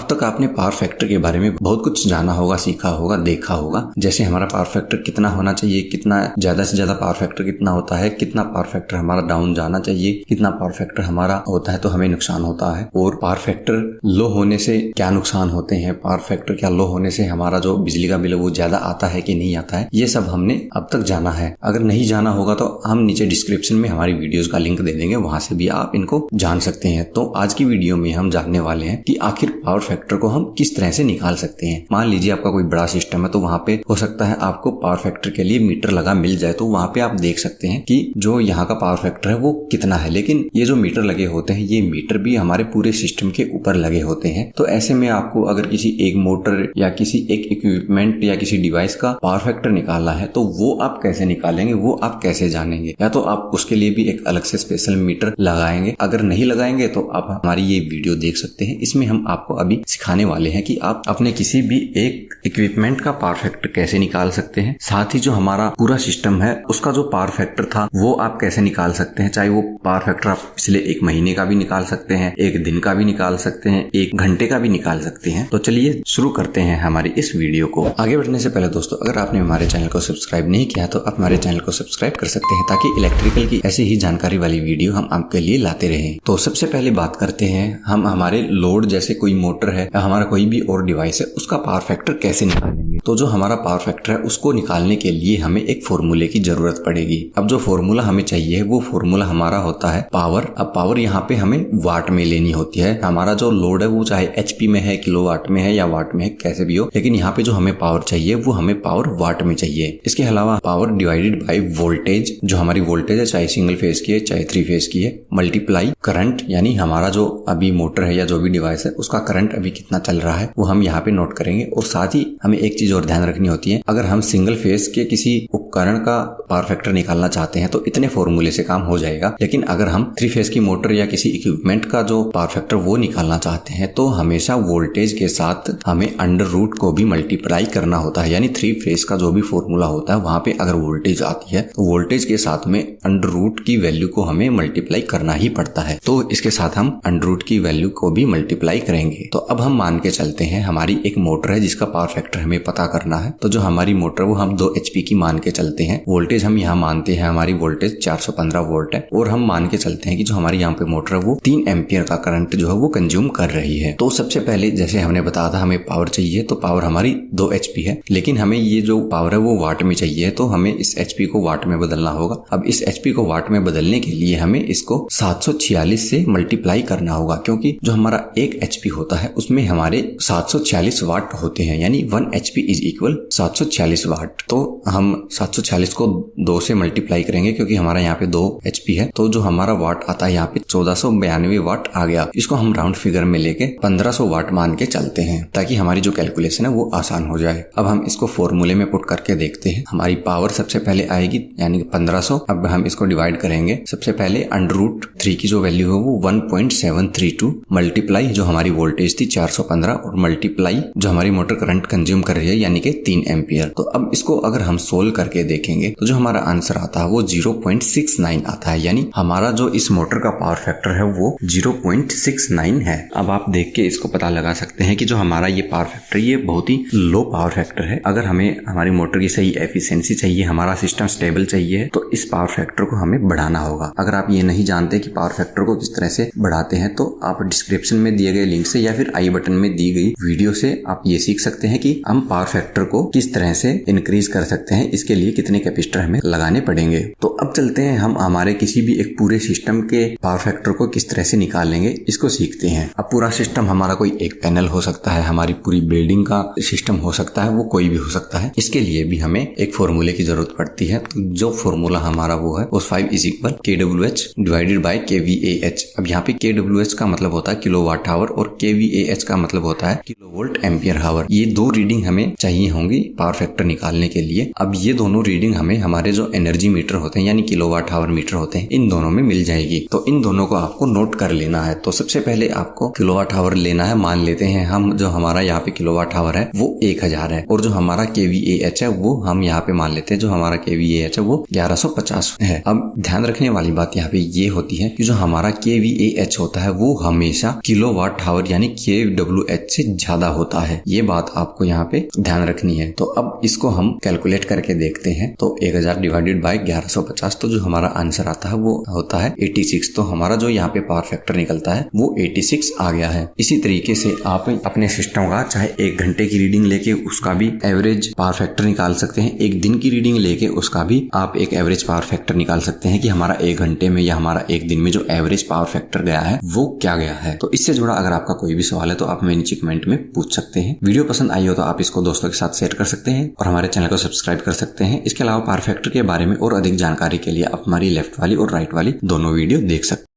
अब तक आपने पावर फैक्टर के बारे में बहुत कुछ जाना होगा, सीखा होगा, देखा होगा। जैसे हमारा पावर फैक्टर कितना होना चाहिए, कितना ज्यादा से ज्यादा पावर फैक्टर कितना होता है, कितना पावर फैक्टर हमारा डाउन जाना चाहिए, कितना पावर फैक्टर हमारा होता है तो हमें नुकसान होता है, और पावर फैक्टर लो होने से क्या नुकसान होते हैं, पावर फैक्टर क्या लो होने से हमारा जो बिजली का बिल है वो ज्यादा आता है कि नहीं आता है, ये सब हमने अब तक जाना है। अगर नहीं जाना होगा तो हम नीचे डिस्क्रिप्शन में हमारी वीडियोस का लिंक दे देंगे, वहां से भी आप इनको जान सकते हैं। तो आज की वीडियो में हम जानने वाले हैं कि आखिर पावर फैक्टर को हम किस तरह से निकाल सकते हैं। मान लीजिए आपका कोई बड़ा सिस्टम है तो वहां पे हो सकता है आपको पावर फैक्टर के लिए मीटर लगा मिल जाए, तो वहां पे आप देख सकते हैं कि जो यहाँ का पावर फैक्टर है वो कितना है। लेकिन ये जो मीटर लगे होते हैं ये मीटर भी हमारे पूरे सिस्टम के ऊपर लगे होते हैं। तो ऐसे में आपको अगर किसी एक मोटर या किसी एक इक्विपमेंट या किसी डिवाइस का पावर फैक्टर निकालना है तो वो आप कैसे निकालेंगे, वो आप कैसे जानेंगे। या तो आप उसके लिए भी एक अलग से स्पेशल मीटर लगाएंगे, अगर नहीं लगाएंगे तो आप हमारी ये वीडियो देख सकते हैं। इसमें हम आपको अभी सिखाने वाले हैं कि आप अपने किसी भी एक इक्विपमेंट का पावर फैक्टर कैसे निकाल सकते हैं, साथ ही जो हमारा पूरा सिस्टम है उसका जो पावर फैक्टर था वो आप कैसे निकाल सकते हैं। चाहे वो पावर फैक्टर आप पिछले एक महीने का भी निकाल सकते हैं, एक दिन का भी निकाल सकते हैं, एक घंटे का भी निकाल सकते हैं। तो चलिए शुरू करते हैं हमारी इस वीडियो को। आगे बढ़ने से पहले दोस्तों, अगर आपने हमारे चैनल को सब्सक्राइब नहीं किया तो आप हमारे चैनल को सब्सक्राइब कर सकते हैं ताकि इलेक्ट्रिकल की ऐसी ही जानकारी वाली वीडियो हम आपके लिए लाते रहें। तो सबसे पहले बात करते हैं हम हमारे लोड जैसे कोई मोटर है या हमारा कोई भी और डिवाइस है उसका पावर फैक्टर कैसे निकालेंगे। तो जो हमारा पावर फैक्टर है उसको निकालने के लिए हमें एक फॉर्मूले की जरूरत पड़ेगी। अब जो फॉर्मूला हमें चाहिए वो फॉर्मूला हमारा होता है पावर। अब पावर यहाँ पे हमें वाट में लेनी होती है। हमारा जो लोड है वो चाहे एचपी में है, किलोवाट में है या वाट में है, कैसे भी हो, लेकिन यहाँ पे जो हमें पावर चाहिए वो हमें पावर वाट में चाहिए। इसके अलावा पावर डिवाइडेड बाय वोल्टेज, जो हमारी वोल्टेज है चाहे सिंगल फेज की है चाहे 3 फेज की है, मल्टीप्लाई करंट, यानी हमारा जो अभी मोटर है या जो भी डिवाइस है उसका करंट अभी कितना चल रहा है वो हम यहाँ पे नोट करेंगे। और साथ ही हमें एक चीज और ध्यान रखनी होती है, अगर हम सिंगल फेज के किसी उपकरण का पावर फैक्टर निकालना चाहते हैं तो इतने फॉर्मूले से काम हो जाएगा। लेकिन अगर हम 3 फेज की मोटर या किसी इक्विपमेंट का जो पावर फैक्टर वो निकालना चाहते हैं तो हमेशा वोल्टेज के साथ हमें अंडर रूट को भी मल्टीप्लाई करना होता है। यानी 3 फेज का जो भी फॉर्मूला होता है वहां पे अगर वोल्टेज आती है तो वोल्टेज के साथ में अंडर रूट की वैल्यू को हमें मल्टीप्लाई करना ही पड़ता है। तो इसके साथ हम अंडर रूट की वैल्यू को भी मल्टीप्लाई करेंगे। तो अब हम मान के चलते हैं हमारी एक मोटर है जिसका पावर फैक्टर हमें पता करना है। तो जो हमारी मोटर वो हम 2 HP की मान के चलते हैं। वोल्टेज हम यहाँ मानते हैं हमारी वोल्टेज 415 वोल्ट है, और हम मान के चलते हैं कि जो हमारी यहाँ पे मोटर है वो 3 एम्पियर का करंट जो है वो कंज्यूम कर रही है। तो सबसे पहले जैसे हमने बताया था हमें पावर चाहिए, तो पावर हमारी 2 HP है, लेकिन हमें ये जो पावर है वो वाट में चाहिए, तो हमें इस HP को वाट में बदलना होगा। अब इस HP को वाट में बदलने के लिए हमें इसको 746 से मल्टीप्लाई करना होगा, क्योंकि जो हमारा 1 HP होता है उसमें हमारे 746 वाट होते हैं, यानी 1 HP इज इक्वल 746 वाट। तो हम 746 को 2 से मल्टीप्लाई करेंगे क्योंकि हमारा यहाँ पे 2 HP है, तो जो हमारा वाट आता है यहाँ पे 1492 वाट आ गया। इसको हम राउंड फिगर में लेके 1500 वाट मान के चलते हैं ताकि हमारी जो कैलकुलेशन है वो आसान हो जाए। अब हम इसको फॉर्मूले में पुट करके देखते हैं। हमारी पावर सबसे पहले आएगी यानी 1500। अब हम इसको डिवाइड करेंगे। सबसे पहले अंडर रूट 3 की जो वैल्यू है वो 1.732 मल्टीप्लाई जो हमारी वोल्टेज थी 415 और मल्टीप्लाई जो हमारी मोटर करंट कंज्यूम कर रही है यानी कि 3 एम्पियर। तो अब इसको अगर हम सोल्व करके देखेंगे तो जो हमारा आंसर आता है वो 0.69 आता है, यानी हमारा जो इस मोटर का पावर फैक्टर है वो 0.69 है। अब आप देख के इसको पता लगा सकते हैं कि जो हमारा ये पावर फैक्टर ये बहुत ही लो पावर फैक्टर है। अगर हमें हमारी मोटर की सही एफिशिएंसी चाहिए, हमारा सिस्टम स्टेबल चाहिए, तो इस पावर फैक्टर को हमें बढ़ाना होगा। अगर आप ये नहीं जानते कि पावर फैक्टर को किस तरह से बढ़ाते हैं तो आप डिस्क्रिप्शन में दिए गए लिंक से या फिर आई बटन में दी गई वीडियो से आप ये सीख सकते हैं कि हम पावर फैक्टर को किस तरह से इंक्रीज कर सकते हैं, इसके लिए कितने कैपेसिटर हमें लगाने पड़ेंगे। तो अब चलते हैं हम हमारे किसी भी एक पूरे सिस्टम के पावर फैक्टर को किस तरह से निकालेंगे इसको सीखते हैं। अब पूरा सिस्टम हमारा कोई एक पैनल हो सकता है, हमारी पूरी बिल्डिंग का सिस्टम हो सकता है, वो कोई भी हो सकता है। इसके लिए भी हमें एक फॉर्मूले की जरूरत पड़ती है। तो जो फॉर्मूला हमारा वो है उस 5 is equal kWh divided by kVAh। अब यहाँ पे kWh का मतलब होता है किलोवाट आवर और kVAh का मतलब होता है किलोवोल्ट एम्पियर आवर। ये 2 रीडिंग हमें चाहिए होंगी पावर फैक्टर निकालने के लिए। अब ये दोनों रीडिंग हमें हमारे जो एनर्जी मीटर होते हैं यानी किलोवाट आवर मीटर होते हैं इन दोनों में मिल जाएगी। तो इन दोनों को आपको नोट कर लेना है। तो सबसे पहले आपको किलोवाट आवर लेना है। मान लेते हैं हम जो हमारा यहाँ पे किलोवाट आवर है वो 1000 है और जो हमारा kVAh है वो हम यहाँ पे मान लेते हैं जो हमारा kVAh है वो 1150 है। अब ध्यान रखने वाली बात यहाँ पे ये होती है कि जो हमारा kVAh होता है वो हमेशा किलोवाट आवर यानी kWh से ज्यादा होता है। ये बात आपको यहाँ पे ध्यान रखनी है। तो अब इसको हम कैलकुलेट करके देखते हैं। तो 1000 डिवाइडेड बाय 1150 तो जो हमारा आंसर आता है वो होता है 86। तो हमारा जो यहाँ पे पावर फैक्टर निकलता है वो 86 आ गया है। इसी तरीके से आप अपने सिस्टम का चाहे 1 घंटे की रीडिंग लेके उसका भी एवरेज पावर फैक्टर निकाल सकते हैं, 1 दिन की रीडिंग लेके उसका भी आप एक एवरेज पावर फैक्टर निकाल सकते हैं कि हमारा 1 घंटे में या हमारा 1 दिन में जो एवरेज पावर फैक्टर गया है वो क्या गया है। तो इससे जुड़ा अगर आपका कोई भी सवाल है तो आप नीचे कमेंट में पूछ सकते हैं। वीडियो पसंद आई हो तो आप इसको दोस्तों के साथ शेयर कर सकते हैं और हमारे चैनल को सब्सक्राइब कर सकते हैं। इसके अलावा पावर फैक्टर के बारे में और अधिक जानकारी के लिए आप हमारी लेफ्ट वाली और राइट वाली दोनों वीडियो देख सकते हैं।